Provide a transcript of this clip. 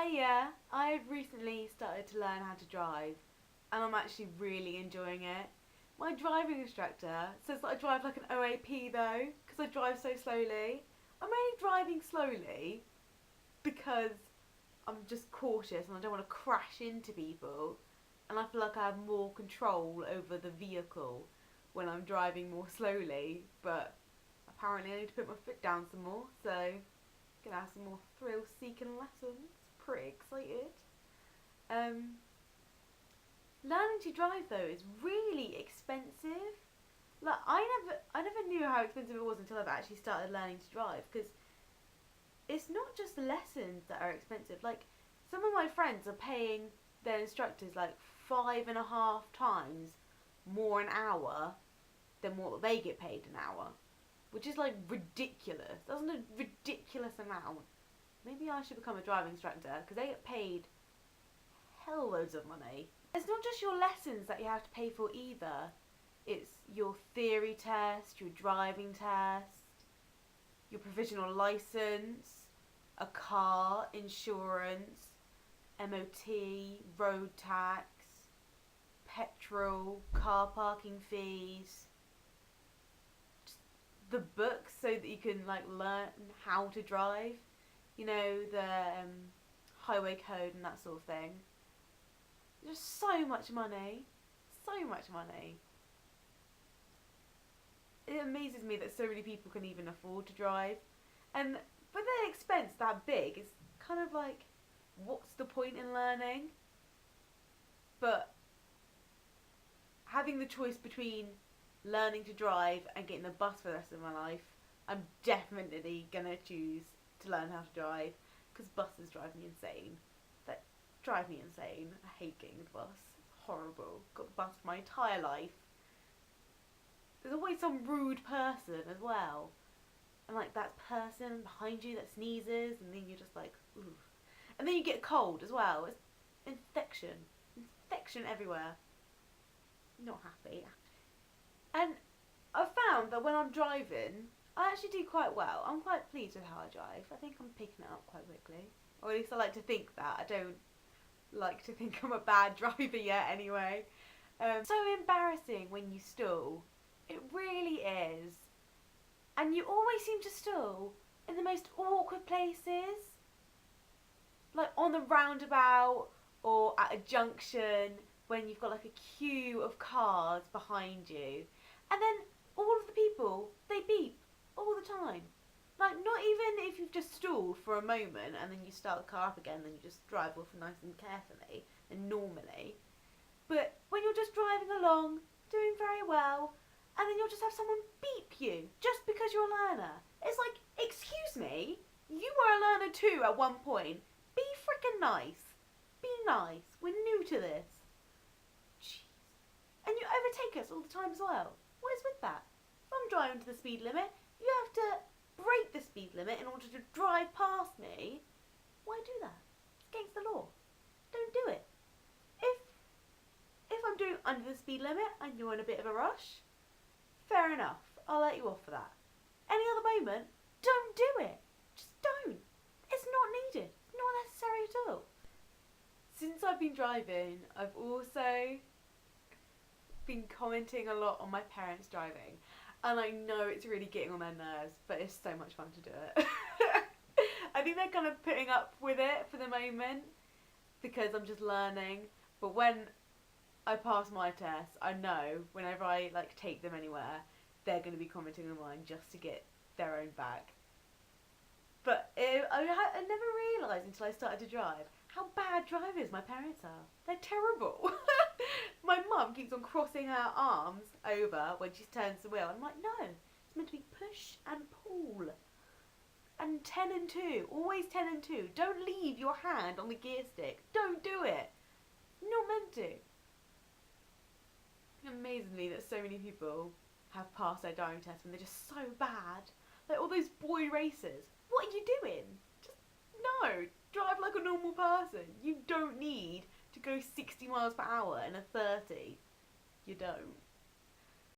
I recently started to learn how to drive, and I'm actually really enjoying it. My driving instructor says that I drive like an OAP though, because I drive so slowly. I'm only driving slowly because I'm just cautious and I don't want to crash into people, and I feel like I have more control over the vehicle when I'm driving more slowly. But apparently, I need to put my foot down some more, so gonna have some more thrill-seeking lessons. Pretty excited. Um, Learning to drive though is really expensive. Like I never knew how expensive it was until I've actually started learning to drive. Because it's not just the lessons that are expensive. Like some of my friends are paying their instructors like 5.5 times more an hour than what they get paid an hour, which is like ridiculous. That's a ridiculous amount. Maybe I should become a driving instructor because they get paid hell loads of money. It's not just your lessons that you have to pay for either. It's your theory test, your driving test, your provisional license, a car, insurance, MOT, road tax, petrol, car parking fees, just the books so that you can like learn how to drive. You know, the highway code and that sort of thing. There's so much money. So much money. It amazes me that so many people can even afford to drive. And with an expense that big, it's kind of like, what's the point in learning? But having the choice between learning to drive and getting the bus for the rest of my life, I'm definitely going to choose to learn how to drive, because buses drive me insane. They drive me insane. I hate getting the bus. It's horrible. Got the bus for my entire life. There's always some rude person as well. And like that person behind you that sneezes, and then you're just like, ooh. And then you get cold as well. It's infection. Infection everywhere. Not happy. And I've found that when I'm driving, I actually do quite well. I'm quite pleased with how I drive. I think I'm picking it up quite quickly. Or at least I like to think that. I don't like to think I'm a bad driver yet anyway. So embarrassing when you stall. It really is. And you always seem to stall in the most awkward places. Like on the roundabout or at a junction when you've got like a queue of cars behind you. And then all of the people, they beep all the time. Like not even if you've just stalled for a moment and then you start the car up again, then you just drive off nice and carefully and normally. But when you're just driving along, doing very well, and then you'll just have someone beep you just because you're a learner. It's like, excuse me, you were a learner too at one point. Be freaking nice. Be nice. We're new to this. Jeez. And you overtake us all the time as well. What is with that? If I'm driving to the speed limit, you have to break the speed limit in order to drive past me. Why do that? It's against the law. Don't do it. If I'm doing under the speed limit and you're in a bit of a rush, fair enough. I'll let you off for that. Any other moment, don't do it. Just don't. It's not needed. It's not necessary at all. Since I've been driving, I've also been commenting a lot on my parents driving. And I know it's really getting on their nerves, but it's so much fun to do it. I think they're kind of putting up with it for the moment because I'm just learning. But when I pass my test, I know whenever I like take them anywhere, they're going to be commenting on mine just to get their own back. But I never realised until I started to drive how bad drivers my parents are. They're terrible. My mum keeps on crossing her arms over when she turns the wheel. I'm like, no, it's meant to be push and pull. And 10 and 2, always 10 and 2. Don't leave your hand on the gear stick. Don't do it. Not meant to. It amazes me that so many people have passed their driving test when they're just so bad. Like all those boy racers. What are you doing? Just, no, drive like a normal person. You don't need to go 60 miles per hour in a 30. You don't.